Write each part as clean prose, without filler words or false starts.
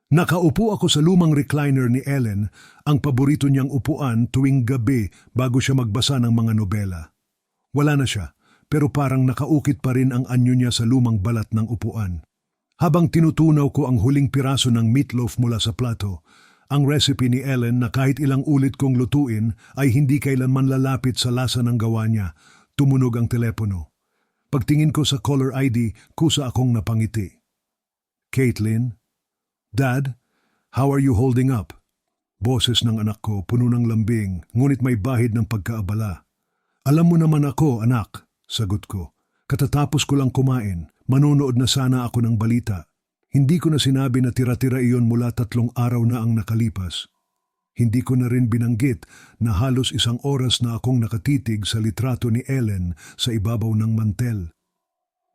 Nakaupo ako sa lumang recliner ni Ellen, ang paborito niyang upuan tuwing gabi bago siya magbasa ng mga nobela. Wala na siya, pero parang nakaukit pa rin ang anyo niya sa lumang balat ng upuan. Habang tinutunaw ko ang huling piraso ng meatloaf mula sa plato, ang recipe ni Ellen na kahit ilang ulit kong lutuin ay hindi kailanman lalapit sa lasa ng gawa niya, tumunog ang telepono. Pagtingin ko sa caller ID, kusa akong napangiti. Caitlin? Dad, how are you holding up? Boses ng anak ko, puno ng lambing, ngunit may bahid ng pagkaabala. Alam mo naman ako, anak, sagot ko. Katatapos ko lang kumain, manonood na sana ako ng balita. Hindi ko na sinabi na tira-tira iyon mula 3 araw na ang nakalipas. Hindi ko na rin binanggit na halos 1 oras na akong nakatitig sa litrato ni Ellen sa ibabaw ng mantel.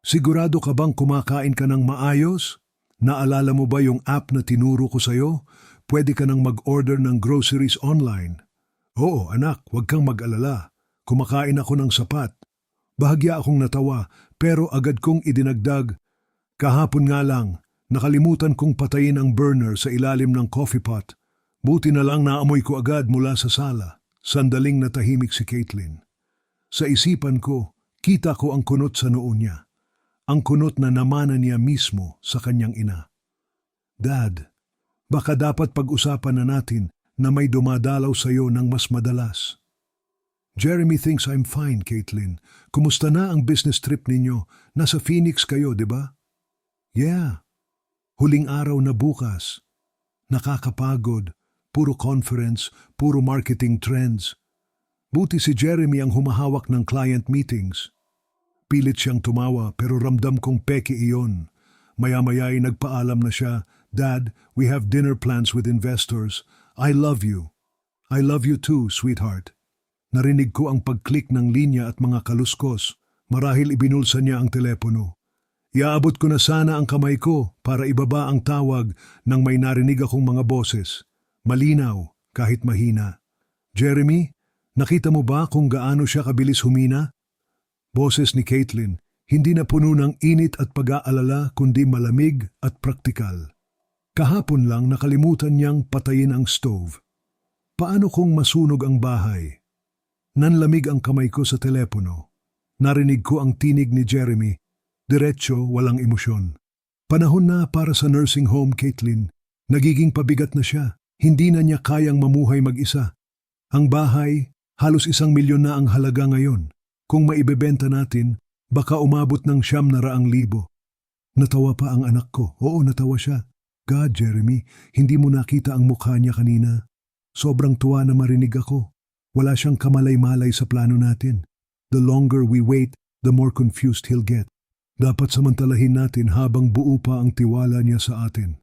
Sigurado ka bang kumakain ka ng maayos? Naalala mo ba yung app na tinuro ko sa'yo? Pwede ka nang mag-order ng groceries online. Oo, anak, huwag kang mag-alala. Kumakain ako ng sapat. Bahagya akong natawa, pero agad kong idinagdag. Kahapon nga lang, nakalimutan kong patayin ang burner sa ilalim ng coffee pot. Buti na lang naamoy ko agad mula sa sala. Sandaling natahimik si Caitlin. Sa isipan ko, kita ko ang kunot sa noo niya. Ang kunot na namanan niya mismo sa kanyang ina. Dad, baka dapat pag-usapan na natin na may dumadalaw sa iyo ng mas madalas. Jeremy thinks I'm fine, Caitlin. Kumusta na ang business trip ninyo? Nasa Phoenix kayo, di ba? Yeah. Huling araw na bukas. Nakakapagod. Puro conference, puro marketing trends. Buti si Jeremy ang humahawak ng client meetings. Pilit siyang tumawa pero ramdam kong peke iyon. Maya-maya ay nagpaalam na siya, Dad, we have dinner plans with investors. I love you. I love you too, sweetheart. Narinig ko ang pag-click ng linya at mga kaluskos. Marahil ibinulsa niya ang telepono. Iaabot ko na sana ang kamay ko para ibaba ang tawag nang may narinig akong mga boses. Malinaw, kahit mahina. Jeremy, nakita mo ba kung gaano siya kabilis humina? Boses ni Caitlin, hindi na puno ng init at pag-aalala kundi malamig at praktikal. Kahapon lang nakalimutan niyang patayin ang stove. Paano kung masunog ang bahay? Nanlamig ang kamay ko sa telepono. Narinig ko ang tinig ni Jeremy. Diretso, walang emosyon. Panahon na para sa nursing home, Caitlin. Nagiging pabigat na siya. Hindi na niya kayang mamuhay mag-isa. Ang bahay, halos 1 milyon na ang halaga ngayon. Kung maibebenta natin, baka umabot ng 900,000. Natawa pa ang anak ko. Oo, natawa siya. God, Jeremy, hindi mo nakita ang mukha niya kanina. Sobrang tuwa na marinig ako. Wala siyang kamalay-malay sa plano natin. The longer we wait, the more confused he'll get. Dapat samantalahin natin habang buo pa ang tiwala niya sa atin.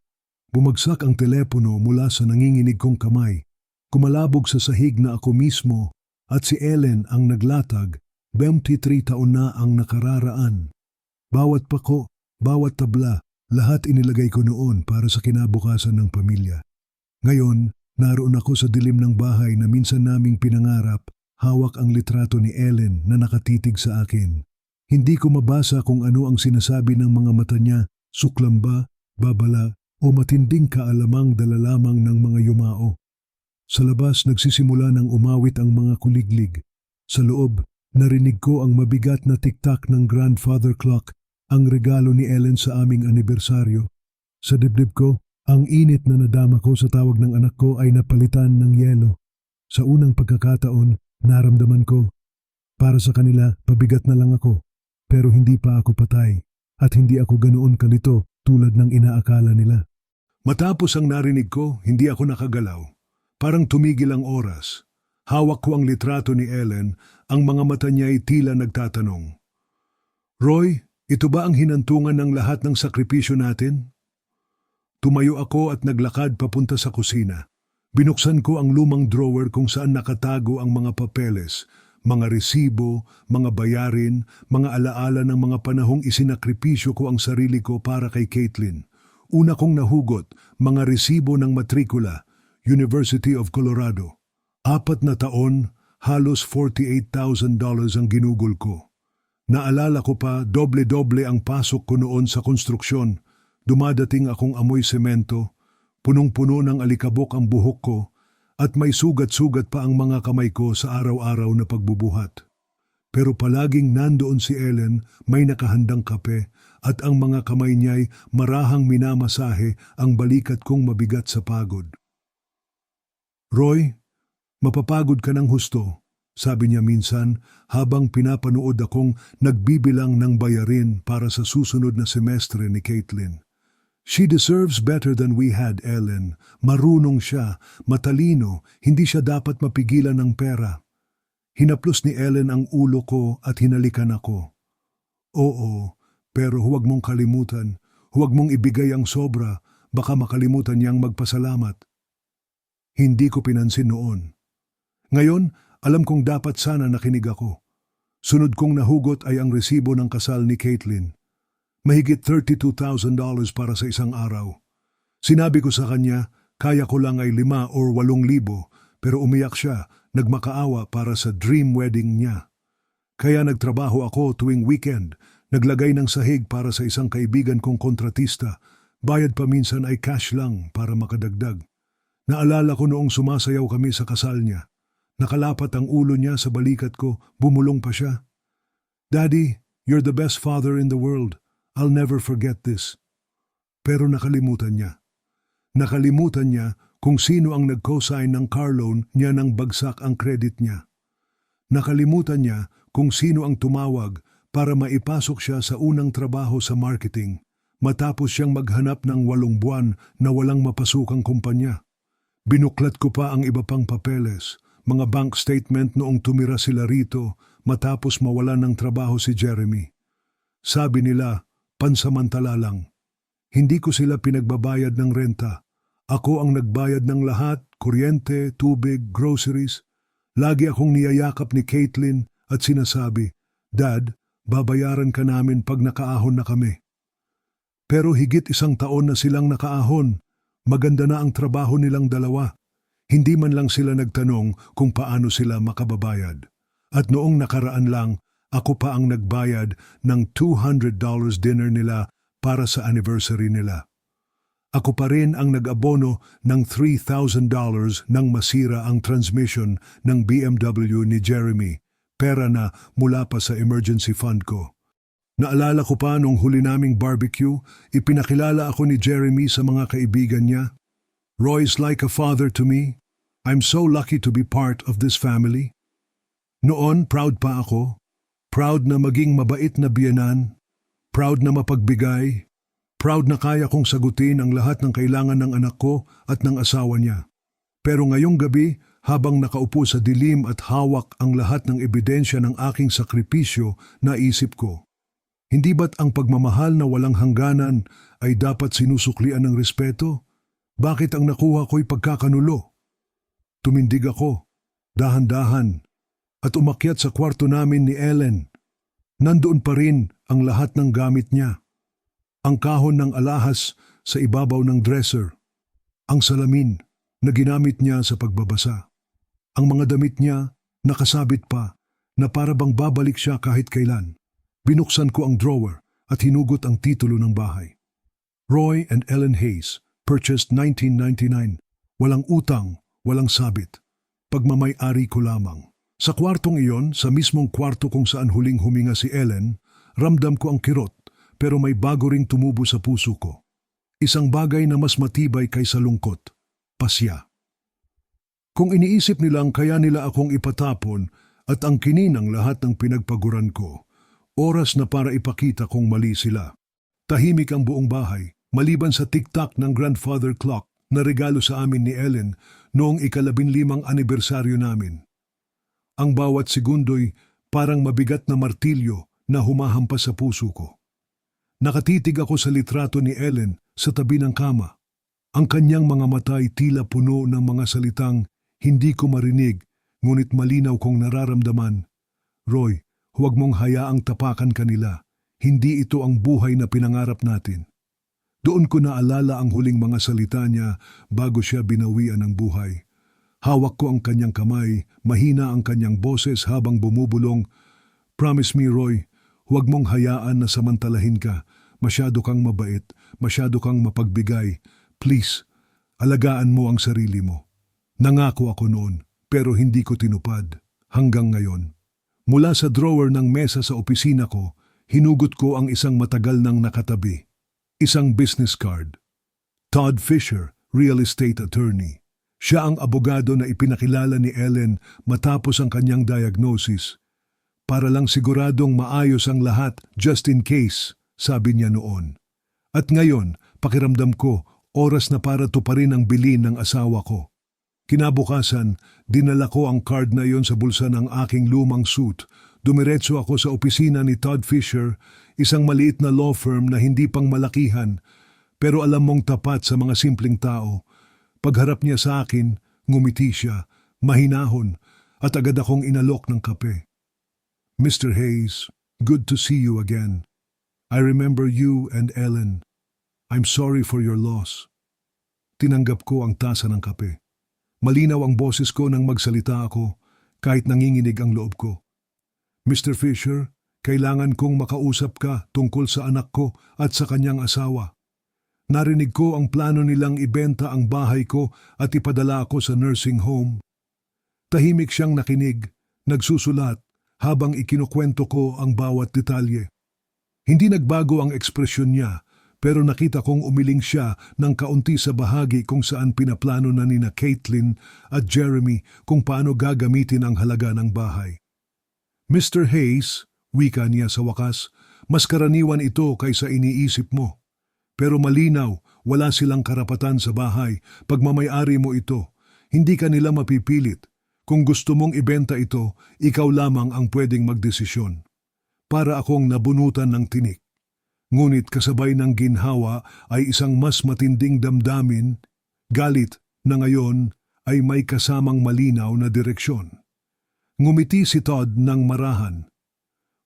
Bumagsak ang telepono mula sa nanginginig kong kamay. Kumalabog sa sahig na ako mismo at si Ellen ang naglatag. 23 taon na ang nakararaan. Bawat pako, bawat tabla, lahat inilagay ko noon para sa kinabukasan ng pamilya. Ngayon, naroon ako sa dilim ng bahay na minsan naming pinangarap, hawak ang litrato ni Ellen na nakatitig sa akin. Hindi ko mabasa kung ano ang sinasabi ng mga mata niya, suklam ba, babala, o matinding kaalamang dala lamang ng mga yumao. Sa labas nagsisimula ng umawit ang mga kuliglig. Sa loob, narinig ko ang mabigat na tiktak ng grandfather clock, ang regalo ni Ellen sa aming anibersaryo. Sa dibdib ko, ang init na nadama ko sa tawag ng anak ko ay napalitan ng yelo. Sa unang pagkakataon, naramdaman ko. Para sa kanila, pabigat na lang ako. Pero hindi pa ako patay at hindi ako ganoon kalito tulad ng inaakala nila. Matapos ang narinig ko, hindi ako nakagalaw. Parang tumigil ang oras. Hawak ko ang litrato ni Ellen, ang mga mata niya ay tila nagtatanong. Roy, ito ba ang hinantungan ng lahat ng sakripisyo natin? Tumayo ako at naglakad papunta sa kusina. Binuksan ko ang lumang drawer kung saan nakatago ang mga papeles, mga resibo, mga bayarin, mga alaala ng mga panahong isinakripisyo ko ang sarili ko para kay Caitlin. Una kong nahugot, mga resibo ng matrikula, University of Colorado. 4 na taon, halos $48,000 ang ginugol ko. Naalala ko pa, doble-doble ang pasok ko noon sa konstruksyon. Dumadating akong amoy semento, Punong-puno ng alikabok ang buhok ko at may sugat-sugat pa ang mga kamay ko sa araw-araw na pagbubuhat. Pero palaging nandoon si Ellen, may nakahandang kape at ang mga kamay niya'y marahang minamasahe ang balikat kong mabigat sa pagod. "Roy, mapapagod ka ng husto," sabi niya minsan habang pinapanood akong nagbibilang ng bayarin para sa susunod na semestre ni Caitlin. "She deserves better than we had, Ellen. Marunong siya, matalino, hindi siya dapat mapigilan ng pera." Hinaplos ni Ellen ang ulo ko at hinalikan ako. "Oo, pero huwag mong kalimutan, huwag mong ibigay ang sobra, baka makalimutan niyang magpasalamat." Hindi ko pinansin noon. Ngayon, alam kong dapat sana nakinig ako. Sunod kong nahugot ay ang resibo ng kasal ni Caitlin. Mahigit $32,000 para sa isang araw. Sinabi ko sa kanya, kaya ko lang ay 5 o 8,000, pero umiyak siya, nagmakaawa para sa dream wedding niya. Kaya nagtrabaho ako tuwing weekend, naglagay ng sahig para sa isang kaibigan kong kontratista, bayad pa minsan ay cash lang para makadagdag. Naalala ko noong sumasayaw kami sa kasal niya. Nakalapat ang ulo niya sa balikat ko, bumulong pa siya. "Daddy, you're the best father in the world. I'll never forget this." Pero nakalimutan niya. Nakalimutan niya kung sino ang nag-cosign ng car loan niya nang bagsak ang credit niya. Nakalimutan niya kung sino ang tumawag para maipasok siya sa unang trabaho sa marketing matapos siyang maghanap ng 8 buwan na walang mapasukang kumpanya. Binuklat ko pa ang iba pang papeles, mga bank statement noong tumira sila rito matapos mawalan ng trabaho si Jeremy. Sabi nila, pansamantala lang. Hindi ko sila pinagbabayad ng renta. Ako ang nagbayad ng lahat, kuryente, tubig, groceries. Lagi akong niyayakap ni Caitlin at sinasabi, "Dad, babayaran ka namin pag nakaahon na kami." Pero higit 1 taon na silang nakaahon. Maganda na ang trabaho nilang dalawa. Hindi man lang sila nagtanong kung paano sila makababayad. At noong nakaraan lang, ako pa ang nagbayad ng $200 dinner nila para sa anniversary nila. Ako pa rin ang nag-abono ng $3,000 nang masira ang transmission ng BMW ni Jeremy, pera na mula pa sa emergency fund ko. Naalala ko pa nung huli naming barbecue, ipinakilala ako ni Jeremy sa mga kaibigan niya. "Roy's like a father to me. I'm so lucky to be part of this family." Noon, proud pa ako. Proud na maging mabait na biyenan. Proud na mapagbigay. Proud na kaya kong sagutin ang lahat ng kailangan ng anak ko at ng asawa niya. Pero ngayong gabi, habang nakaupo sa dilim at hawak ang lahat ng ebidensya ng aking sakripisyo, naisip ko, hindi ba't ang pagmamahal na walang hangganan ay dapat sinusuklian ng respeto? Bakit ang nakuha ko'y pagkakanulo? Tumindig ako, dahan-dahan, at umakyat sa kwarto namin ni Ellen. Nandoon pa rin ang lahat ng gamit niya. Ang kahon ng alahas sa ibabaw ng dresser. Ang salamin na ginamit niya sa pagbabasa. Ang mga damit niya nakasabit pa na para bang babalik siya kahit kailan. Binuksan ko ang drawer at hinugot ang titulo ng bahay. Roy and Ellen Hayes, purchased 1999. Walang utang, walang sabit. Pagmamay-ari ko lamang. Sa kwartong iyon, sa mismong kwarto kung saan huling huminga si Ellen, ramdam ko ang kirot pero may bago ring tumubo sa puso ko. Isang bagay na mas matibay kaysa lungkot, pasya. Kung iniisip nilang kaya nila akong ipatapon at ang kininang lahat ng pinagpaguran ko, oras na para ipakita kong mali sila. Tahimik ang buong bahay, maliban sa tik-tak ng grandfather clock na regalo sa amin ni Ellen noong 15 anibersaryo namin. Ang bawat segundo'y parang mabigat na martilyo na humahampas sa puso ko. Nakatitig ako sa litrato ni Ellen sa tabi ng kama. Ang kanyang mga mata'y tila puno ng mga salitang hindi ko marinig, ngunit malinaw kong nararamdaman. "Roy, huwag mong hayaang tapakan kanila. Hindi ito ang buhay na pinangarap natin." Doon ko naalala ang huling mga salita niya bago siya binawian ng buhay. Hawak ko ang kanyang kamay, mahina ang kanyang boses habang bumubulong, "Promise me, Roy, huwag mong hayaan na samantalahin ka. Masyado kang mabait, masyado kang mapagbigay. Please, Alagaan mo ang sarili mo. Nangako ako noon, pero hindi ko tinupad. Hanggang ngayon. Mula sa drawer ng mesa sa opisina ko, hinugot ko ang isang matagal nang nakatabi. Isang business card. Todd Fisher, real estate attorney. Siya ang abogado na ipinakilala ni Ellen matapos ang kanyang diagnosis. Para lang siguradong maayos ang lahat, just in case, sabi niya noon. At ngayon, pakiramdam ko, oras na para tuparin ang bilin ng asawa ko. Kinabukasan, dinala ko ang card na iyon sa bulsa ng aking lumang suit. Dumiretso ako sa opisina ni Todd Fisher, isang maliit na law firm na hindi pang malakihan, pero alam mong tapat sa mga simpleng tao. Pagharap niya sa akin, ngumiti siya, mahinahon, at agad akong inalok ng kape. Mr. Hayes, good to see you again. I remember you and Ellen. I'm sorry for your loss. Tinanggap ko ang tasa ng kape. Malinaw ang boses ko nang magsalita ako, kahit nanginginig ang loob ko. Mr. Fisher, kailangan kong makausap ka tungkol sa anak ko at sa kanyang asawa. Narinig ko ang plano nilang ibenta ang bahay ko at ipadala ako sa nursing home. Tahimik siyang nakinig, nagsusulat, habang ikinukwento ko ang bawat detalye. Hindi nagbago ang ekspresyon niya, pero nakita kong umiling siya ng kaunti sa bahagi kung saan pinaplano na nina Caitlin at Jeremy kung paano gagamitin ang halaga ng bahay. Mr. Hayes, wika niya sa wakas, mas karaniwan ito kaysa iniisip mo. Pero malinaw, wala silang karapatan sa bahay, pagmamay-ari mo ito. Hindi ka nila mapipilit. Kung gusto mong ibenta ito, ikaw lamang ang pwedeng magdesisyon. Para akong nabunutan ng tinik. Ngunit kasabay ng ginhawa ay isang mas matinding damdamin, galit na ngayon ay may kasamang malinaw na direksyon. Ngumiti si Todd ng marahan.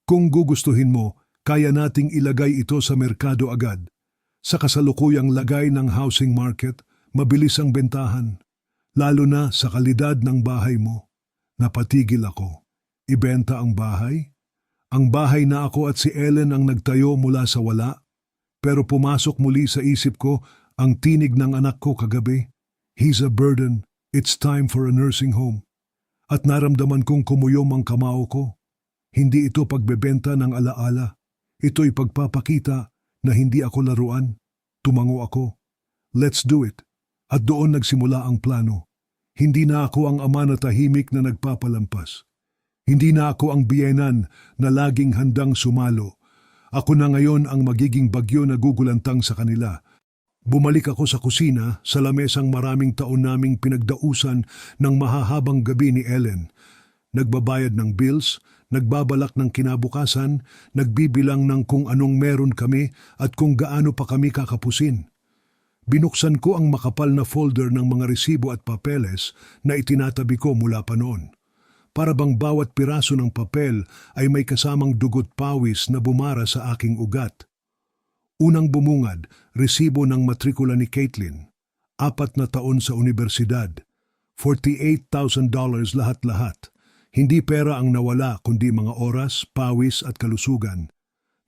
Kung gugustuhin mo, kaya nating ilagay ito sa merkado agad. Sa kasalukuyang lagay ng housing market, mabilis ang bentahan. Lalo na sa kalidad ng bahay mo. Napatigil ako. Ibenta ang bahay? Ang bahay na ako at si Ellen ang nagtayo mula sa wala, pero pumasok muli sa isip ko ang tinig ng anak ko kagabi. He's a burden. It's time for a nursing home. At naramdaman kong kumuyom ang kamao ko. Hindi ito pagbebenta ng alaala. Ito'y pagpapakita na hindi ako laruan. Tumango ako. Let's do it. At doon nagsimula ang plano. Hindi na ako ang ama na tahimik na nagpapalampas. Hindi na ako ang biyenan na laging handang sumalo. Ako na ngayon ang magiging bagyo na gugulantang sa kanila. Bumalik ako sa kusina sa lamesang maraming taon naming pinagdausan ng mahahabang gabi ni Ellen. Nagbabayad ng bills, nagbabalak ng kinabukasan, nagbibilang ng kung anong meron kami at kung gaano pa kami kakapusin. Binuksan ko ang makapal na folder ng mga resibo at papeles na itinatabi ko mula pa noon. Para bang bawat piraso ng papel ay may kasamang dugot pawis na bumara sa aking ugat. Unang bumungad, resibo ng matrikula ni Caitlin. 4 na taon sa universidad. $48,000 lahat-lahat. Hindi pera ang nawala kundi mga oras, pawis at kalusugan.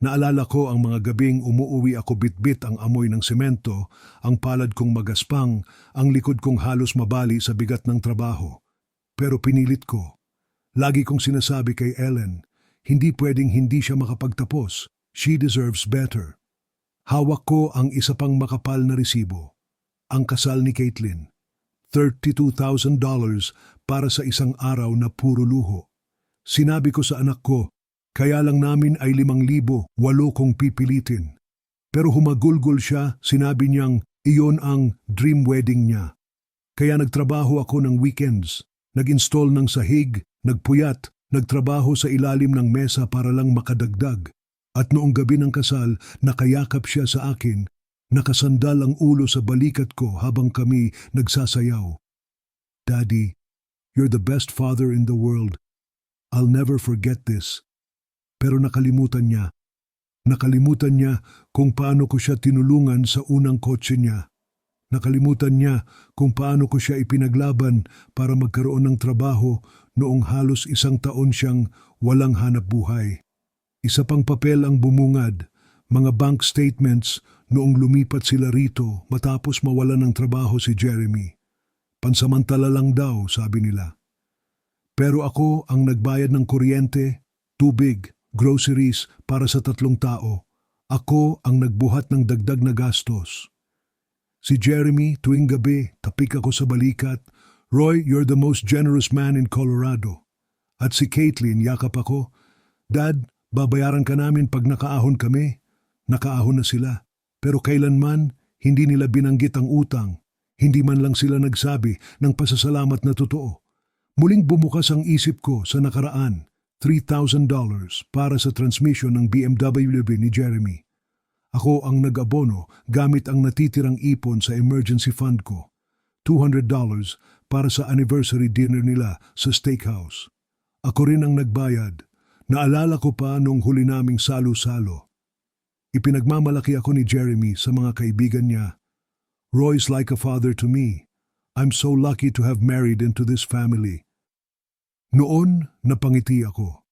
Naalala ko ang mga gabing umuuwi ako bitbit ang amoy ng semento, ang palad kong magaspang, ang likod kong halos mabali sa bigat ng trabaho. Pero pinilit ko. Lagi kong sinasabi kay Ellen, hindi pwedeng hindi siya makapagtapos. She deserves better. Hawak ko ang isa pang makapal na resibo. Ang kasal ni Caitlin. $32,000 para sa isang araw na puro luho. Sinabi ko sa anak ko, kaya lang namin ay 5,000, 8 kong pipilitin. Pero humagulgol siya, sinabi niyang iyon ang dream wedding niya. Kaya nagtrabaho ako ng weekends, nag-install ng sahig, nagpuyat, nagtrabaho sa ilalim ng mesa para lang makadagdag. At noong gabi ng kasal, nakayakap siya sa akin, nakasandal ang ulo sa balikat ko habang kami nagsasayaw. Daddy, you're the best father in the world. I'll never forget this. Pero nakalimutan niya kung paano ko siya tinulungan sa unang kotse niya. Nakalimutan niya kung paano ko siya ipinaglaban para magkaroon ng trabaho noong halos 1 taon siyang walang hanap buhay. Isa pang papel ang bumungad, mga bank statements, noong lumipat sila rito matapos mawalan ng trabaho si Jeremy. Pansamantala lang daw, sabi nila. Pero ako ang nagbayad ng kuryente, tubig, groceries para sa 3 tao. Ako ang nagbuhat ng dagdag na gastos. Si Jeremy, tuwing gabi, tapik ako sa balikat, Roy, you're the most generous man in Colorado. At si Caitlin, yakap ako, Dad, babayaran ka namin pag nakaahon kami. Nakaahon na sila. Pero kailanman, hindi nila binanggit ang utang. Hindi man lang sila nagsabi ng pasasalamat na totoo. Muling bumukas ang isip ko sa nakaraan, $3,000 para sa transmission ng BMW ni Jeremy. Ako ang nag-abono gamit ang natitirang ipon sa emergency fund ko. $200 para sa anniversary dinner nila sa steakhouse. Ako rin ang nagbayad. Naalala ko pa nung huli naming salo-salo. Ipinagmamalaki ako ni Jeremy sa mga kaibigan niya. Roy's like a father to me. I'm so lucky to have married into this family. Noon, napangiti ako.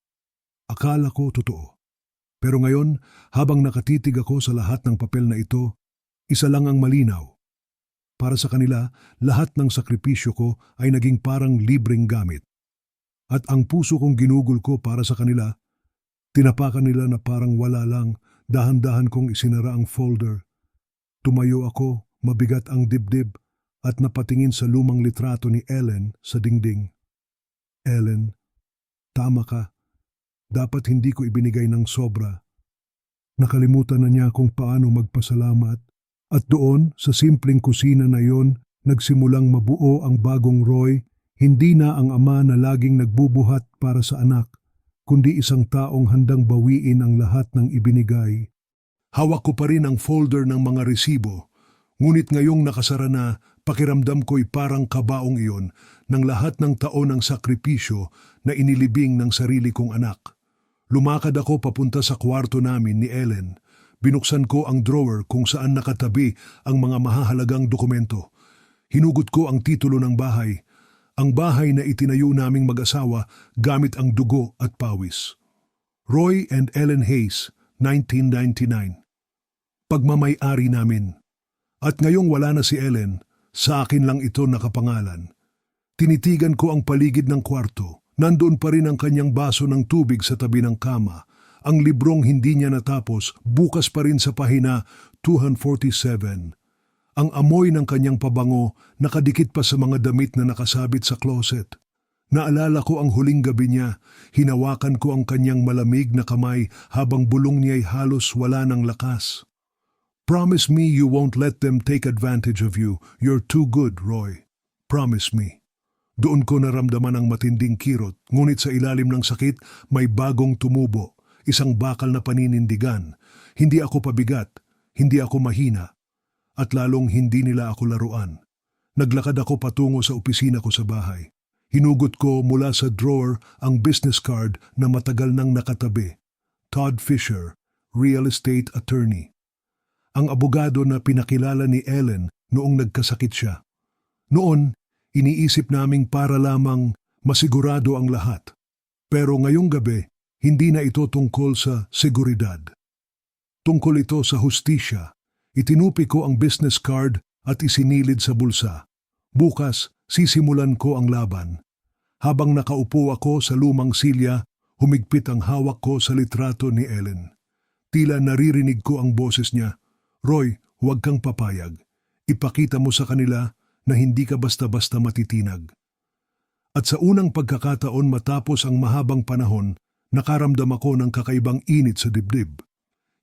Akala ko totoo. Pero ngayon, habang nakatitig ako sa lahat ng papel na ito, isa lang ang malinaw. Para sa kanila, lahat ng sakripisyo ko ay naging parang libreng gamit. At ang puso kong ginugol ko para sa kanila, tinapakan nila na parang wala lang, dahan-dahan kong isinara ang folder. Tumayo ako, mabigat ang dibdib, at napatingin sa lumang litrato ni Ellen sa dingding. Ellen, tama ka. Dapat hindi ko ibinigay ng sobra. Nakalimutan na niya kung paano magpasalamat. At doon, sa simpleng kusina na yon, nagsimulang mabuo ang bagong Roy, hindi na ang ama na laging nagbubuhat para sa anak, kundi isang taong handang bawiin ang lahat ng ibinigay. Hawak ko pa rin ang folder ng mga resibo, ngunit ngayong nakasara na, pakiramdam ko'y parang kabaong iyon ng lahat ng taon ng sakripisyo na inilibing ng sarili kong anak. Lumakad ako papunta sa kwarto namin ni Ellen. Binuksan ko ang drawer kung saan nakatabi ang mga mahahalagang dokumento. Hinugot ko ang titulo ng bahay. Ang bahay na itinayo naming mag-asawa gamit ang dugo at pawis. Roy and Ellen Hayes, 1999. Pagmamay-ari namin. At ngayong wala na si Ellen, sa akin lang ito nakapangalan. Tinitigan ko ang paligid ng kwarto. Nandoon pa rin ang kanyang baso ng tubig sa tabi ng kama. Ang librong hindi niya natapos, bukas pa rin sa pahina 247. Ang amoy ng kanyang pabango nakadikit pa sa mga damit na nakasabit sa closet. Naalala ko ang huling gabi niya, hinawakan ko ang kanyang malamig na kamay habang bulong niya'y halos wala ng lakas. Promise me you won't let them take advantage of you. You're too good, Roy. Promise me. Doon ko naramdaman ang matinding kirot, ngunit sa ilalim ng sakit may bagong tumubo, isang bakal na paninindigan. Hindi ako pabigat, hindi ako mahina, at lalong hindi nila ako laruan. Naglakad ako patungo sa opisina ko sa bahay. Hinugot ko mula sa drawer ang business card na matagal nang nakatabi. Todd Fisher, real estate attorney. Ang abogado na pinakilala ni Ellen noong nagkasakit siya. Noon, iniisip naming para lamang masigurado ang lahat. Pero ngayong gabi, hindi na ito tungkol sa seguridad. Tungkol ito sa hustisya. Itinupi ko ang business card at isinilid sa bulsa. Bukas, sisimulan ko ang laban. Habang nakaupo ako sa lumang silya, humigpit ang hawak ko sa litrato ni Ellen. Tila naririnig ko ang boses niya, Roy, huwag kang papayag. Ipakita mo sa kanila na hindi ka basta-basta matitinag. At sa unang pagkakataon matapos ang mahabang panahon, nakaramdam ako ng kakaibang init sa dibdib.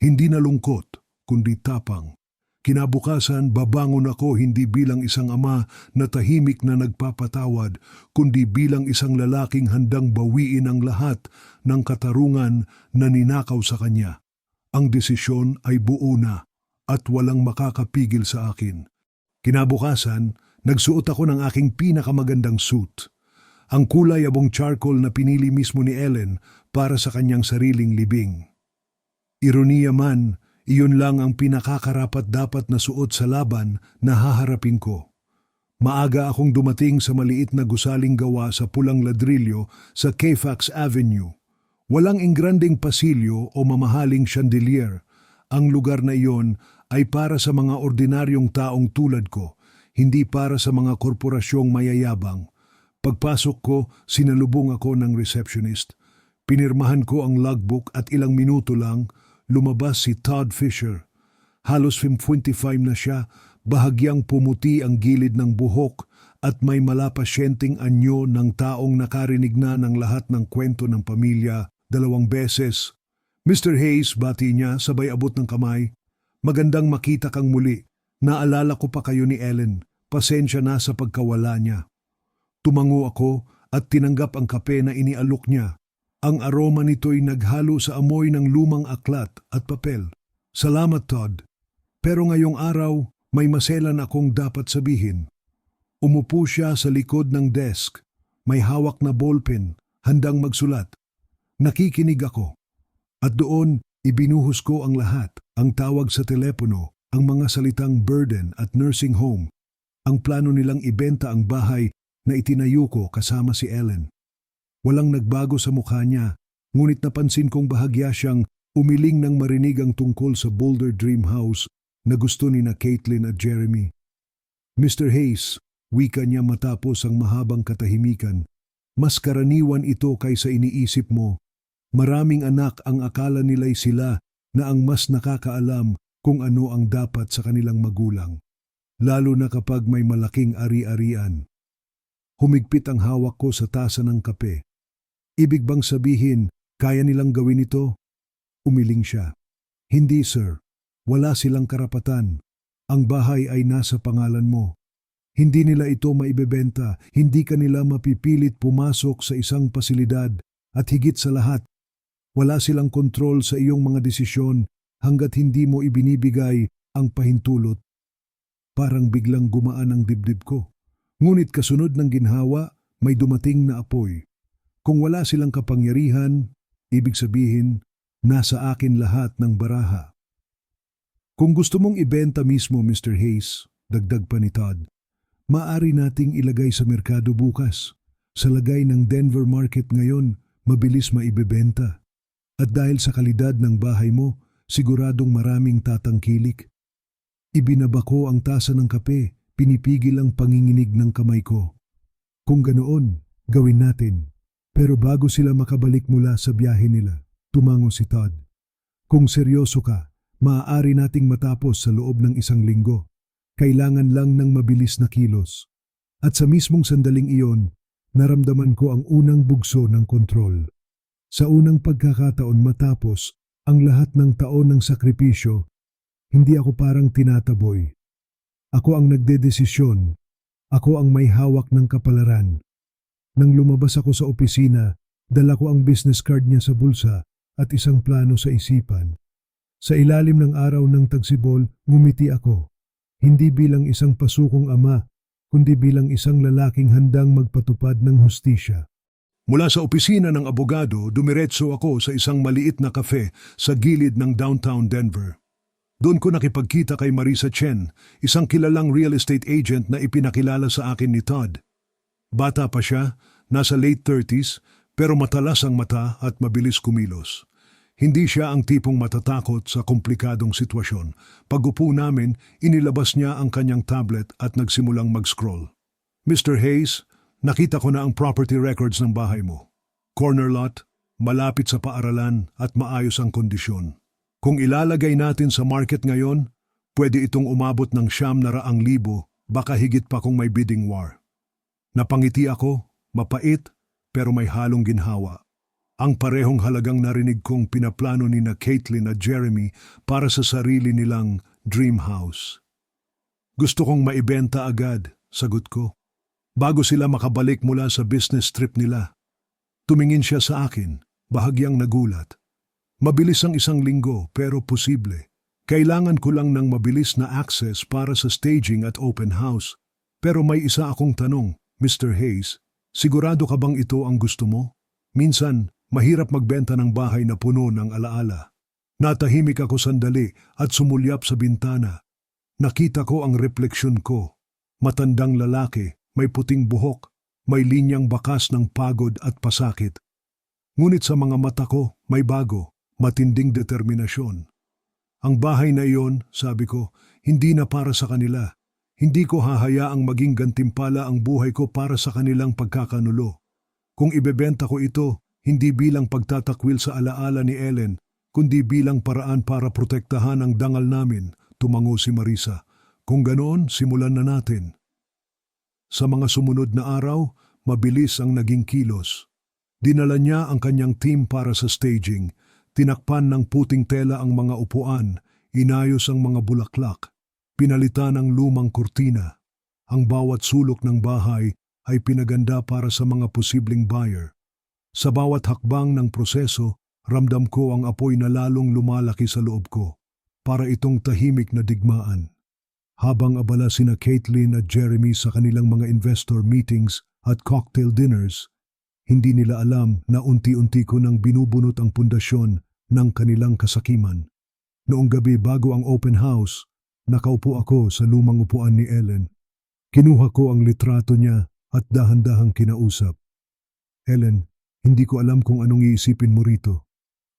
Hindi na lungkot, kundi tapang. Kinabukasan, babangon ako hindi bilang isang ama na tahimik na nagpapatawad, kundi bilang isang lalaking handang bawiin ang lahat ng katarungan na ninakaw sa kanya. Ang desisyon ay buo na at walang makakapigil sa akin. Kinabukasan, nagsuot ako ng aking pinakamagandang suit. Ang kulay abong charcoal na pinili mismo ni Ellen para sa kanyang sariling libing. Ironiya man, iyon lang ang pinakakarapat dapat na suot sa laban na haharapin ko. Maaga akong dumating sa maliit na gusaling gawa sa pulang ladrilyo sa Kfax Avenue. Walang ingranding pasilyo o mamahaling chandelier. Ang lugar na iyon ay para sa mga ordinaryong taong tulad ko, hindi para sa mga korporasyong mayayabang. Pagpasok ko, sinalubong ako ng receptionist. Pinirmahan ko ang logbook at ilang minuto lang, lumabas si Todd Fisher. Halos 55 na siya, bahagyang pumuti ang gilid ng buhok at may malapasyenteng anyo ng taong nakarinig na ng lahat ng kwento ng pamilya 2 beses. Mr. Hayes, bati niya, sabay abot ng kamay. Magandang makita kang muli. Naalala ko pa kayo ni Ellen. Pasensya na sa pagkawala niya. Tumango ako at tinanggap ang kape na inialok niya. Ang aroma nito'y naghalo sa amoy ng lumang aklat at papel. Salamat, Todd. Pero ngayong araw, may maselan akong dapat sabihin. Umupo siya sa likod ng desk. May hawak na ballpen, handang magsulat. Nakikinig ako. At doon, ibinuhos ko ang lahat, ang tawag sa telepono, ang mga salitang burden at nursing home, ang plano nilang ibenta ang bahay na itinayo ko kasama si Ellen. Walang nagbago sa mukha niya, ngunit napansin kong bahagya siyang umiling nang marinig ang tungkol sa Boulder Dream House na gusto ni na Caitlin at Jeremy. Mr. Hayes, wika niya matapos ang mahabang katahimikan, mas karaniwan ito kaysa iniisip mo. Maraming anak ang akala nila'y sila na ang mas nakakaalam kung ano ang dapat sa kanilang magulang, lalo na kapag may malaking ari-arian. Humigpit ang hawak ko sa tasa ng kape. Ibig bang sabihin, kaya nilang gawin ito? Umiling siya. Hindi, sir. Wala silang karapatan. Ang bahay ay nasa pangalan mo. Hindi nila ito maibebenta, hindi ka nila mapipilit pumasok sa isang pasilidad at higit sa lahat, wala silang kontrol sa iyong mga desisyon hanggat hindi mo ibinibigay ang pahintulot. Parang biglang gumaan ang dibdib ko. Ngunit kasunod ng ginhawa, may dumating na apoy. Kung wala silang kapangyarihan, ibig sabihin, nasa akin lahat ng baraha. Kung gusto mong ibenta mismo, Mr. Hayes, dagdag pa ni Todd, maaari nating ilagay sa merkado bukas. Sa lagay ng Denver market ngayon, mabilis maibebenta. At dahil sa kalidad ng bahay mo, siguradong maraming tatangkilik. Ibinaba ko ang tasa ng kape, pinipigil ang panginginig ng kamay ko. Kung ganoon, gawin natin. Pero bago sila makabalik mula sa biyahe nila, tumango si Todd. Kung seryoso ka, maaari nating matapos sa loob ng 1 linggo. Kailangan lang ng mabilis na kilos. At sa mismong sandaling iyon, naramdaman ko ang unang bugso ng kontrol. Sa unang pagkakataon matapos ang lahat ng taon ng sakripisyo, hindi ako parang tinataboy. Ako ang nagdedesisyon. Ako ang may hawak ng kapalaran. Nang lumabas ako sa opisina, dala ko ang business card niya sa bulsa at isang plano sa isipan. Sa ilalim ng araw ng tagsibol, ngumiti ako. Hindi bilang isang pasukong ama, kundi bilang isang lalaking handang magpatupad ng hustisya. Mula sa opisina ng abogado, dumiretso ako sa isang maliit na kafe sa gilid ng downtown Denver. Doon ko nakipagkita kay Marisa Chen, isang kilalang real estate agent na ipinakilala sa akin ni Todd. Bata pa siya, nasa late 30s, pero matalas ang mata at mabilis kumilos. Hindi siya ang tipong matatakot sa komplikadong sitwasyon. Pag-upo namin, inilabas niya ang kanyang tablet at nagsimulang mag-scroll. Mr. Hayes, nakita ko na ang property records ng bahay mo. Corner lot, malapit sa paaralan at maayos ang kondisyon. Kung ilalagay natin sa market ngayon, pwede itong umabot ng 900,000, baka higit pa kung may bidding war. Napangiti ako, mapait, pero may halong ginhawa. Ang parehong halagang narinig kong pinaplano ni na Caitlin at Jeremy para sa sarili nilang dream house. Gusto kong maibenta agad, sagot ko. Bago sila makabalik mula sa business trip nila. Tumingin siya sa akin, bahagyang nagulat. Mabilis ang 1 linggo pero posible. Kailangan ko lang ng mabilis na access para sa staging at open house. Pero may isa akong tanong, Mr. Hayes, sigurado ka bang ito ang gusto mo? Minsan, mahirap magbenta ng bahay na puno ng alaala. Natahimik ako sandali at sumulyap sa bintana. Nakita ko ang refleksyon ko. Matandang lalaki, may puting buhok, may linyang bakas ng pagod at pasakit. Ngunit sa mga mata ko, may bago, matinding determinasyon. Ang bahay na iyon, sabi ko, hindi na para sa kanila. Hindi ko hahayaang maging gantimpala ang buhay ko para sa kanilang pagkakanulo. Kung ibebenta ko ito, hindi bilang pagtatakwil sa alaala ni Ellen, kundi bilang paraan para protektahan ang dangal namin, tumango si Marisa. Kung ganoon, simulan na natin. Sa mga sumunod na araw, mabilis ang naging kilos. Dinala niya ang kanyang team para sa staging, tinakpan ng puting tela ang mga upuan, inayos ang mga bulaklak, pinalitan ang lumang kurtina. Ang bawat sulok ng bahay ay pinaganda para sa mga posibleng buyer. Sa bawat hakbang ng proseso, ramdam ko ang apoy na lalong lumalaki sa loob ko, para itong tahimik na digmaan. Habang abala sina Caitlin at Jeremy sa kanilang mga investor meetings at cocktail dinners, hindi nila alam na unti-unti ko nang binubunot ang pundasyon ng kanilang kasakiman. Noong gabi bago ang open house, nakaupo ako sa lumang upuan ni Ellen. Kinuha ko ang litrato niya at dahan-dahang kinausap. Ellen, hindi ko alam kung anong iisipin mo rito.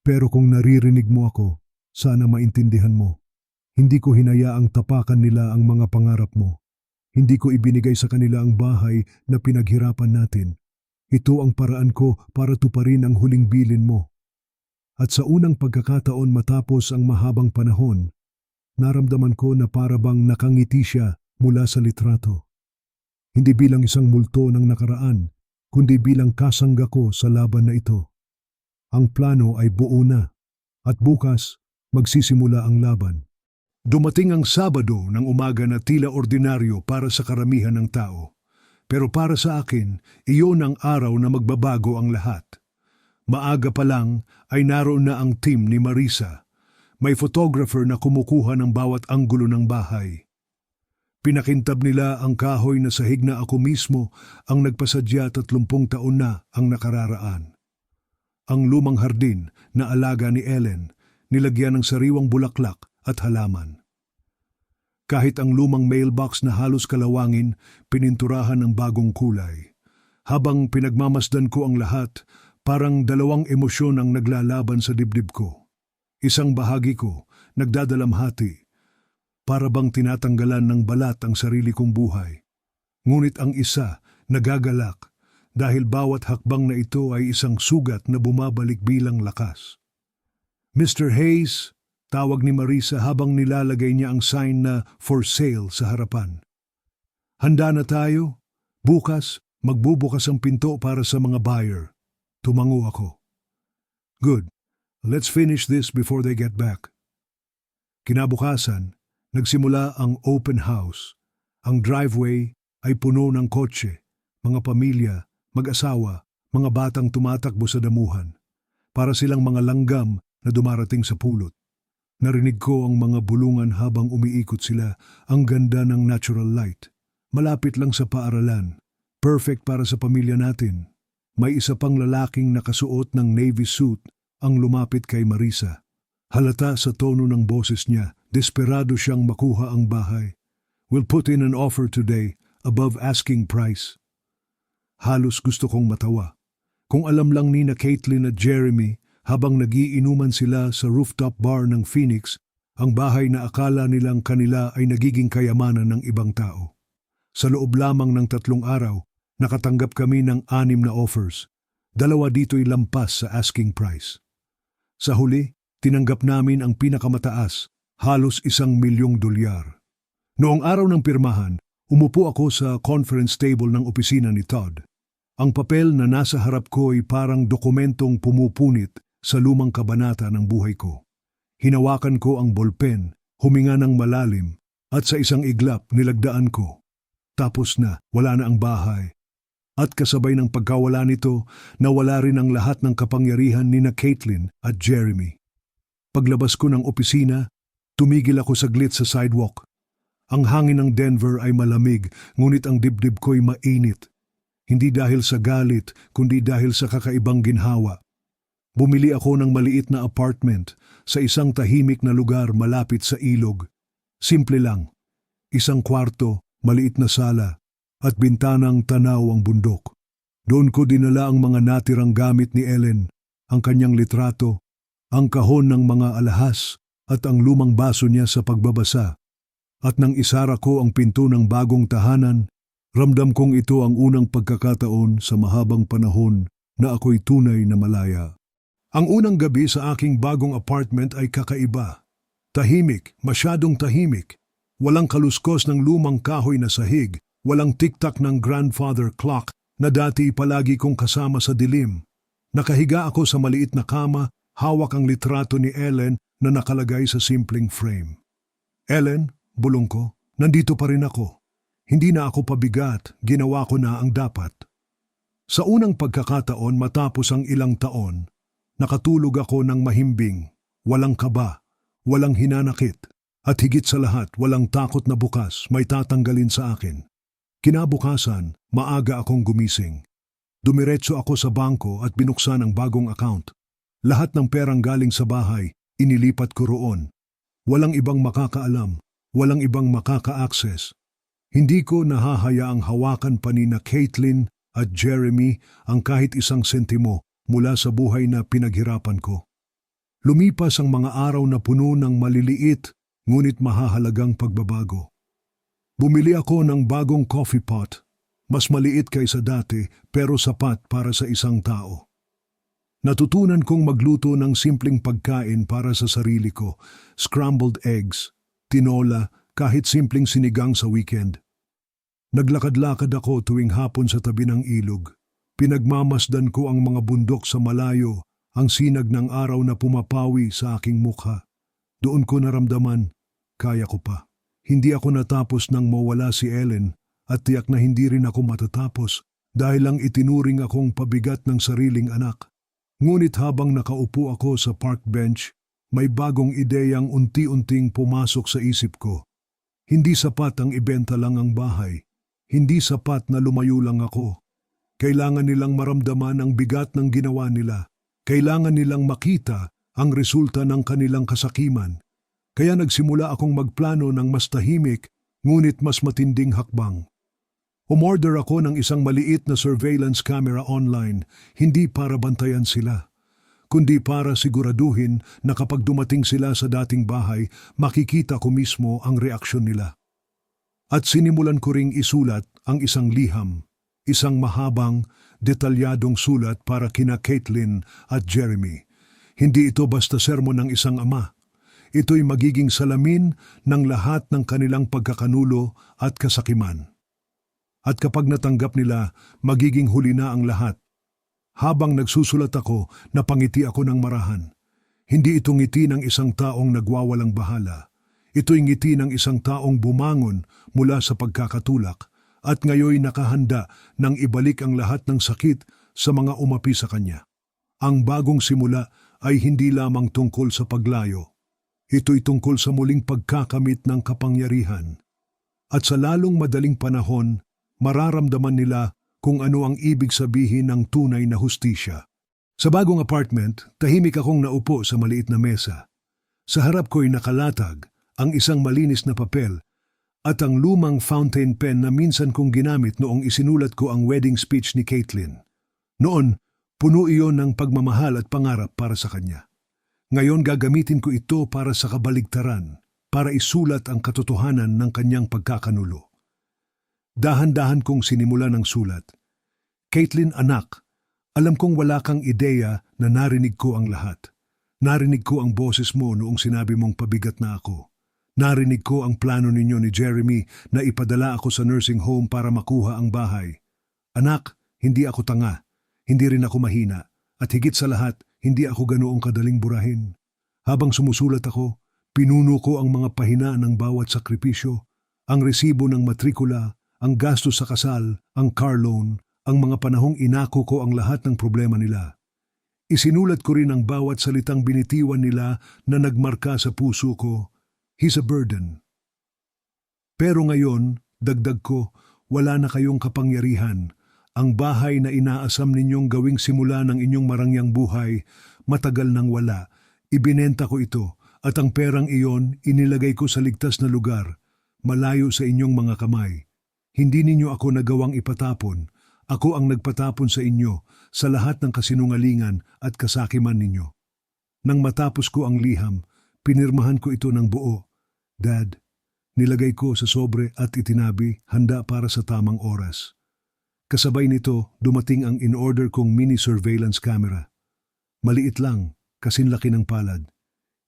Pero kung naririnig mo ako, sana maintindihan mo. Hindi ko hinayaang tapakan nila ang mga pangarap mo. Hindi ko ibinigay sa kanila ang bahay na pinaghirapan natin. Ito ang paraan ko para tuparin ang huling bilin mo. At sa unang pagkakataon matapos ang mahabang panahon, naramdaman ko na para bang nakangiti siya mula sa litrato. Hindi bilang isang multo ng nakaraan, kundi bilang kasangga ko sa laban na ito. Ang plano ay buo na, at bukas magsisimula ang laban. Dumating ang Sabado ng umaga na tila ordinaryo para sa karamihan ng tao. Pero para sa akin, iyon ang araw na magbabago ang lahat. Maaga pa lang ay naroon na ang team ni Marisa. May photographer na kumukuha ng bawat anggulo ng bahay. Pinakintab nila ang kahoy na sahig na ako mismo ang nagpasadya 30 taon na ang nakararaan. Ang lumang hardin na alaga ni Ellen, nilagyan ng sariwang bulaklak at halaman. Kahit ang lumang mailbox na halos kalawangin, pininturahan ng bagong kulay. Habang pinagmamasdan ko ang lahat, parang dalawang emosyon ang naglalaban sa dibdib ko. Isang bahagi ko, nagdadalamhati, para bang tinatanggalan ng balat ang sarili kong buhay. Ngunit ang isa, nagagalak, dahil bawat hakbang na ito ay isang sugat na bumabalik bilang lakas. Mr. Hayes, tawag ni Marisa habang nilalagay niya ang sign na for sale sa harapan. Handa na tayo? Bukas, magbubukas ang pinto para sa mga buyer. Tumango ako. Good. Let's finish this before they get back. Kinabukasan, nagsimula ang open house. Ang driveway ay puno ng kotse, mga pamilya, mag-asawa, mga batang tumatakbo sa damuhan. Para silang mga langgam na dumarating sa pulot. Narinig ko ang mga bulungan habang umiikot sila, ang ganda ng natural light. Malapit lang sa paaralan. Perfect para sa pamilya natin. May isa pang lalaking nakasuot ng navy suit ang lumapit kay Marisa. Halata sa tono ng boses niya, desperado siyang makuha ang bahay. We'll put in an offer today, above asking price. Halos gusto kong matawa. Kung alam lang ni na Caitlin at Jeremy, habang nagiinuman sila sa rooftop bar ng Phoenix, ang bahay na akala nilang kanila ay nagiging kayamanan ng ibang tao. Sa loob lamang ng 3 araw, nakatanggap kami ng 6 na offers. 2 dito'y lampas sa asking price. Sa huli, tinanggap namin ang pinakamataas, halos $1,000,000. Noong araw ng pirmahan, umupo ako sa conference table ng opisina ni Todd. Ang papel na nasa harap ko ay parang dokumentong pumupunit sa lumang kabanata ng buhay ko. Hinawakan ko ang bolpen, huminga ng malalim, at sa isang iglap nilagdaan ko. Tapos na, wala na ang bahay. At kasabay ng pagkawala nito, nawala rin ang lahat ng kapangyarihan ni na Caitlin at Jeremy. Paglabas ko ng opisina, tumigil ako saglit sa sidewalk. Ang hangin ng Denver ay malamig, ngunit ang dibdib ko'y mainit. Hindi dahil sa galit, kundi dahil sa kakaibang ginhawa. Bumili ako ng maliit na apartment sa isang tahimik na lugar malapit sa ilog. Simple lang. Isang kwarto, maliit na sala, at bintanang tanaw ang bundok. Doon ko dinala ang mga natirang gamit ni Ellen, ang kanyang litrato, ang kahon ng mga alahas, at ang lumang baso niya sa pagbabasa. At nang isara ko ang pinto ng bagong tahanan, ramdam kong ito ang unang pagkakataon sa mahabang panahon na ako'y tunay na malaya. Ang unang gabi sa aking bagong apartment ay kakaiba. Tahimik, masyadong tahimik. Walang kaluskos ng lumang kahoy na sahig, walang tiktak ng grandfather clock na dati palagi kong kasama sa dilim. Nakahiga ako sa maliit na kama, hawak ang litrato ni Ellen na nakalagay sa simpleng frame. Ellen, bulong ko, nandito pa rin ako. Hindi na ako pabigat, ginawa ko na ang dapat. Sa unang pagkakataon matapos ang ilang taon, nakatulog ako ng mahimbing, walang kaba, walang hinanakit, at higit sa lahat walang takot na bukas may tatanggalin sa akin. Kinabukasan, maaga akong gumising. Dumiretso ako sa bangko at binuksan ang bagong account. Lahat ng perang galing sa bahay, inilipat ko roon. Walang ibang makakaalam, walang ibang makaka-access. Hindi ko nahahayaang hawakan pa ni na Caitlin at Jeremy ang kahit isang sentimo mula sa buhay na pinaghirapan ko. Lumipas ang mga araw na puno ng maliliit ngunit mahahalagang pagbabago. Bumili ako ng bagong coffee pot, mas maliit kaysa dati pero sapat para sa isang tao. Natutunan kong magluto ng simpleng pagkain para sa sarili ko, scrambled eggs, tinola, kahit simpleng sinigang sa weekend. Naglakad-lakad ako tuwing hapon sa tabi ng ilog. Pinagmamasdan ko ang mga bundok sa malayo, ang sinag ng araw na pumapawi sa aking mukha. Doon ko naramdaman, kaya ko pa. Hindi ako natapos nang mawala si Ellen at tiyak na hindi rin ako matatapos dahil lang itinuring akong pabigat ng sariling anak. Ngunit habang nakaupo ako sa park bench, may bagong ideyang unti-unting pumasok sa isip ko. Hindi sapat ang ibenta lang ang bahay. Hindi sapat na lumayo lang ako. Kailangan nilang maramdaman ang bigat ng ginawa nila. Kailangan nilang makita ang resulta ng kanilang kasakiman. Kaya nagsimula akong magplano ng mas tahimik ngunit mas matinding hakbang. Umorder ako ng isang maliit na surveillance camera online, hindi para bantayan sila, kundi para siguraduhin na kapag dumating sila sa dating bahay, makikita ko mismo ang reaksyon nila. At sinimulan ko ring isulat ang isang liham, isang mahabang, detalyadong sulat para kina Caitlin at Jeremy. Hindi ito basta sermon ng isang ama. Ito'y magiging salamin ng lahat ng kanilang pagkakanulo at kasakiman. At kapag natanggap nila, magiging huli na ang lahat. Habang nagsusulat ako, napangiti ako ng marahan. Hindi ito ngiti ng isang taong nagwawalang bahala. Ito'y ngiti ng isang taong bumangon mula sa pagkakatulak at ngayoy nakahanda nang ibalik ang lahat ng sakit sa mga umapi sa kanya. Ang bagong simula ay hindi lamang tungkol sa paglayo. Ito'y tungkol sa muling pagkakamit ng kapangyarihan. At sa lalong madaling panahon, mararamdaman nila kung ano ang ibig sabihin ng tunay na hustisya. Sa bagong apartment, tahimik akong naupo sa maliit na mesa. Sa harap ko'y nakalatag ang isang malinis na papel at ang lumang fountain pen na minsan kong ginamit noong isinulat ko ang wedding speech ni Caitlin. Noon, puno iyon ng pagmamahal at pangarap para sa kanya. Ngayon gagamitin ko ito para sa kabaligtaran, para isulat ang katotohanan ng kanyang pagkakanulo. Dahan-dahan kong sinimulan ang sulat. Caitlin, anak, alam kong wala kang ideya na narinig ko ang lahat. Narinig ko ang boses mo noong sinabi mong pabigat na ako. Narinig ko ang plano ninyo ni Jeremy na ipadala ako sa nursing home para makuha ang bahay. Anak, hindi ako tanga, hindi rin ako mahina, at higit sa lahat, hindi ako ganoong kadaling burahin. Habang sumusulat ako, pinuno ko ang mga pahina ng bawat sakripisyo, ang resibo ng matrikula, ang gastos sa kasal, ang car loan, ang mga panahong inako ko ang lahat ng problema nila. Isinulat ko rin ang bawat salitang binitiwan nila na nagmarka sa puso ko. He's a burden. Pero ngayon, dagdag ko, wala na kayong kapangyarihan. Ang bahay na inaasam ninyong gawing simula ng inyong marangyang buhay, matagal nang wala. Ibinenta ko ito at ang perang iyon inilagay ko sa ligtas na lugar, malayo sa inyong mga kamay. Hindi ninyo ako nagawang ipatapon. Ako ang nagpatapon sa inyo sa lahat ng kasinungalingan at kasakiman ninyo. Nang matapos ko ang liham, Pinirmahan ko ito ng buo. Dad, nilagay ko sa sobre at itinabi, handa para sa tamang oras. Kasabay nito, dumating ang in-order kong mini surveillance camera. Maliit lang, kasinlaki ng palad.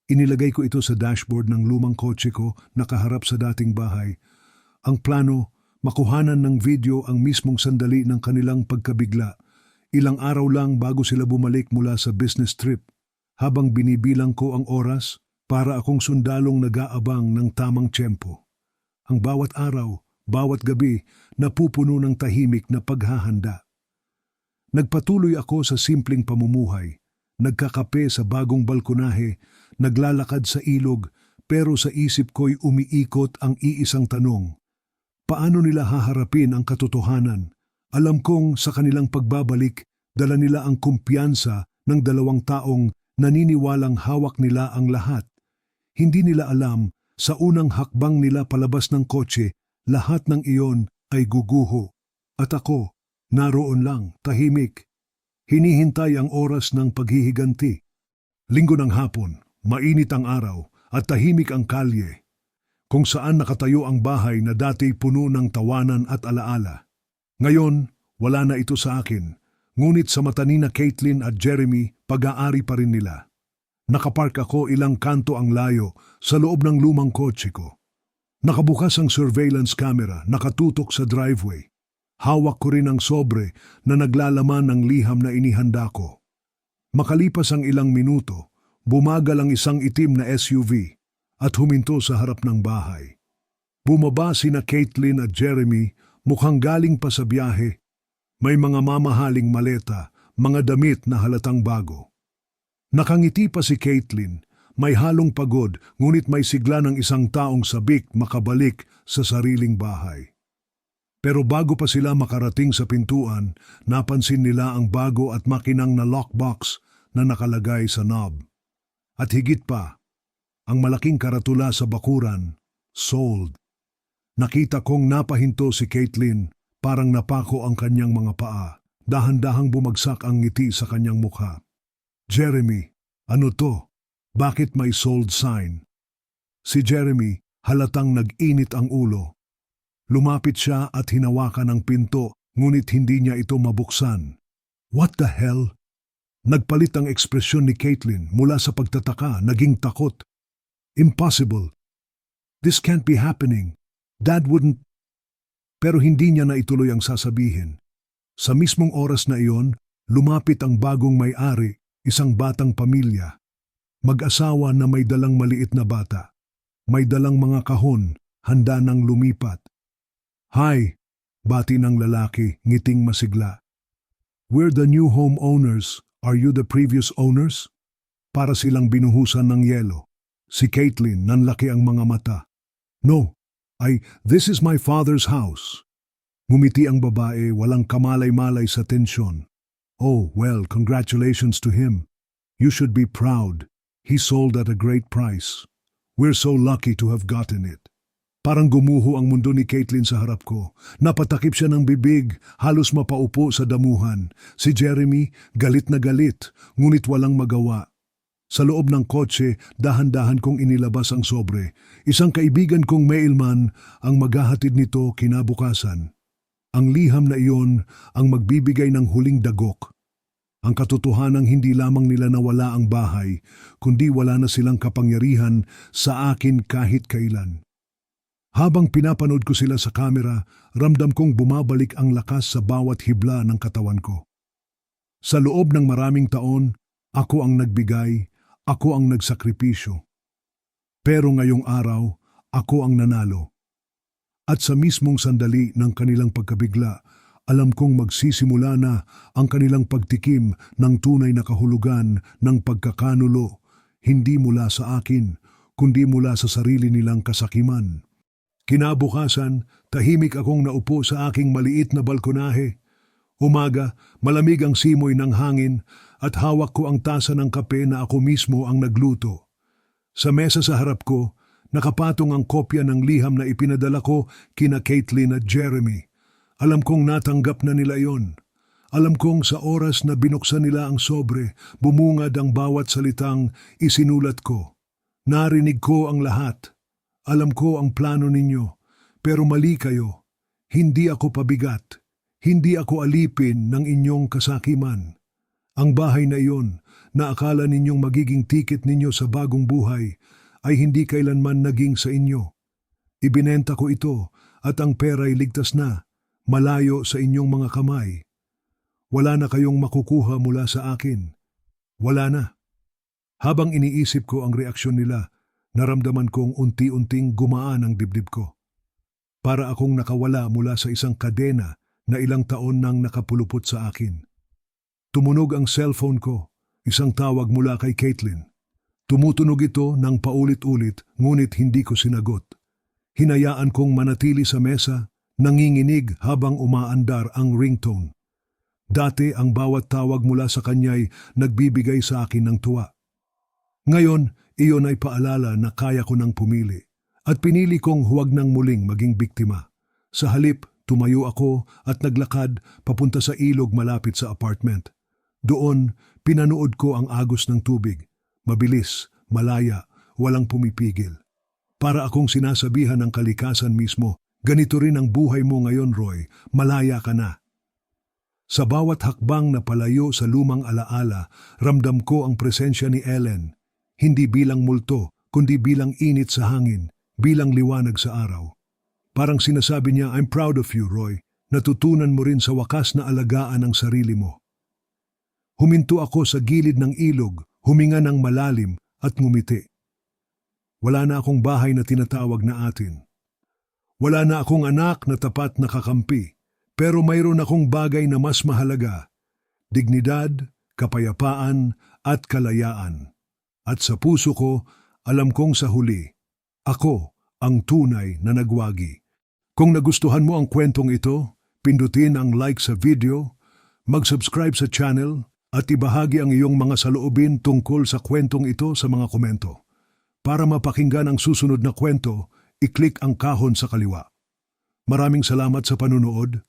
Inilagay ko ito sa dashboard ng lumang kotse ko nakaharap sa dating bahay. Ang plano, makuhanan ng video ang mismong sandali ng kanilang pagkabigla. Ilang araw lang bago sila bumalik mula sa business trip. Habang binibilang ko ang oras, para akong sundalong nag-aabang ng tamang tiyempo. Ang bawat araw, bawat gabi, napupuno ng tahimik na paghahanda. Nagpatuloy ako sa simpleng pamumuhay. Nagkakape sa bagong balkonahe, naglalakad sa ilog, pero sa isip ko'y umiikot ang iisang tanong. Paano nila haharapin ang katotohanan? Alam kong sa kanilang pagbabalik, dala nila ang kumpiyansa ng dalawang taong naniniwalang hawak nila ang lahat. Hindi nila alam, sa unang hakbang nila palabas ng kotse, lahat ng iyon ay guguho. At ako, naroon lang, tahimik. Hinihintay ang oras ng paghihiganti. Linggo ng hapon, mainit ang araw at tahimik ang kalye, kung saan nakatayo ang bahay na dati puno ng tawanan at alaala. Ngayon, wala na ito sa akin, ngunit sa mata ni na Caitlin at Jeremy, pag-aari pa rin nila. Nakapark ako ilang kanto ang layo sa loob ng lumang kotse ko. Nakabukas ang surveillance camera, nakatutok sa driveway. Hawak ko rin ang sobre na naglalaman ng liham na inihanda ko. Makalipas ang ilang minuto, bumagal ang isang itim na SUV at huminto sa harap ng bahay. Bumaba sina Caitlin at Jeremy, mukhang galing pa sa biyahe. May mga mamahaling maleta, mga damit na halatang bago. Nakangiti pa si Caitlin, may halong pagod ngunit may sigla ng isang taong sabik makabalik sa sariling bahay. Pero bago pa sila makarating sa pintuan, napansin nila ang bago at makinang na lockbox na nakalagay sa knob. At higit pa, ang malaking karatula sa bakuran, sold. Nakita kong napahinto si Caitlin, parang napako ang kanyang mga paa. Dahan-dahang bumagsak ang ngiti sa kanyang mukha. Jeremy, ano to? Bakit may sold sign? Si Jeremy, halatang nag-init ang ulo. Lumapit siya at hinawakan ang pinto, ngunit hindi niya ito mabuksan. What the hell? Nagpalit ang ekspresyon ni Caitlin mula sa pagtataka, naging takot. Impossible. This can't be happening. Dad wouldn't... Pero hindi niya na ituloy ang sasabihin. Sa mismong oras na iyon, lumapit ang bagong may-ari, isang batang pamilya. Mag-asawa na may dalang maliit na bata. May dalang mga kahon, handa nang lumipat. Hi, bati ng lalaki, ngiting masigla. We're the new homeowners. Are you the previous owners? Para silang binuhusan ng yelo. Si Caitlin, nanlaki ang mga mata. No, this is my father's house. Ngumiti ang babae, walang kamalay-malay sa tensyon. Oh, well, congratulations to him. You should be proud. He sold at a great price. We're so lucky to have gotten it. Parang gumuho ang mundo ni Caitlin sa harap ko. Napatakip siya ng bibig, halos mapaupo sa damuhan. Si Jeremy, galit na galit, ngunit walang magawa. Sa loob ng kotse, dahan-dahan kong inilabas ang sobre. Isang kaibigan kong mailman ang maghahatid nito kinabukasan. Ang liham na iyon ang magbibigay ng huling dagok. Ang katotohanang hindi lamang nila nawala ang bahay, kundi wala na silang kapangyarihan sa akin kahit kailan. Habang pinapanood ko sila sa kamera, ramdam kong bumabalik ang lakas sa bawat hibla ng katawan ko. Sa loob ng maraming taon, ako ang nagbigay, ako ang nagsakripisyo. Pero ngayong araw, ako ang nanalo. At sa mismong sandali ng kanilang pagkabigla, alam kong magsisimula na ang kanilang pagtikim ng tunay na kahulugan ng pagkakanulo, hindi mula sa akin, kundi mula sa sarili nilang kasakiman. Kinabukasan, tahimik akong naupo sa aking maliit na balkonahe. Umaga, malamig ang simoy ng hangin at hawak ko ang tasa ng kape na ako mismo ang nagluto. Sa mesa sa harap ko, nakapatong ang kopya ng liham na ipinadala ko kina Caitlin at Jeremy. Alam kong natanggap na nila yon. Alam kong sa oras na binuksan nila ang sobre, bumungad ang bawat salitang isinulat ko. Narinig ko ang lahat. Alam ko ang plano ninyo, pero mali kayo. Hindi ako pabigat. Hindi ako alipin ng inyong kasakiman. Ang bahay na iyon, na akala ninyong magiging tiket ninyo sa bagong buhay, ay hindi kailanman naging sa inyo. Ibinenta ko ito at ang pera'y ligtas na, malayo sa inyong mga kamay. Wala na kayong makukuha mula sa akin. Wala na. Habang iniisip ko ang reaksyon nila, naramdaman kong unti-unting gumaan ang dibdib ko. Para akong nakawala mula sa isang kadena na ilang taon nang nakapulupot sa akin. Tumunog ang cellphone ko, isang tawag mula kay Caitlin. Tumutunog ito ng paulit-ulit, ngunit hindi ko sinagot. Hinayaan kong manatili sa mesa, nanginginig habang umaandar ang ringtone. Dati ang bawat tawag mula sa kanya'y nagbibigay sa akin ng tuwa. Ngayon, iyon ay paalala na kaya ko nang pumili at pinili kong huwag nang muling maging biktima. Sa halip, tumayo ako at naglakad papunta sa ilog malapit sa apartment. Doon, pinanood ko ang agos ng tubig. Mabilis, malaya, walang pumipigil. Para akong sinasabihan ng kalikasan mismo, ganito rin ang buhay mo ngayon, Roy, malaya ka na. Sa bawat hakbang na palayo sa lumang alaala, ramdam ko ang presensya ni Ellen. Hindi bilang multo, kundi bilang init sa hangin, bilang liwanag sa araw. Parang sinasabi niya, I'm proud of you, Roy. Natutunan mo rin sa wakas na alagaan ang sarili mo. Huminto ako sa gilid ng ilog, huminga ng malalim at ngumiti. Wala na akong bahay na tinatawag na atin. Wala na akong anak na tapat na kakampi, pero mayroon akong bagay na mas mahalaga, dignidad, kapayapaan at kalayaan. At sa puso ko, alam kong sa huli, ako ang tunay na nagwagi. Kung nagustuhan mo ang kwentong ito, pindutin ang like sa video, mag-subscribe sa channel, at ibahagi ang iyong mga saloobin tungkol sa kwentong ito sa mga komento. Para mapakinggan ang susunod na kwento, i-click ang kahon sa kaliwa. Maraming salamat sa panunood.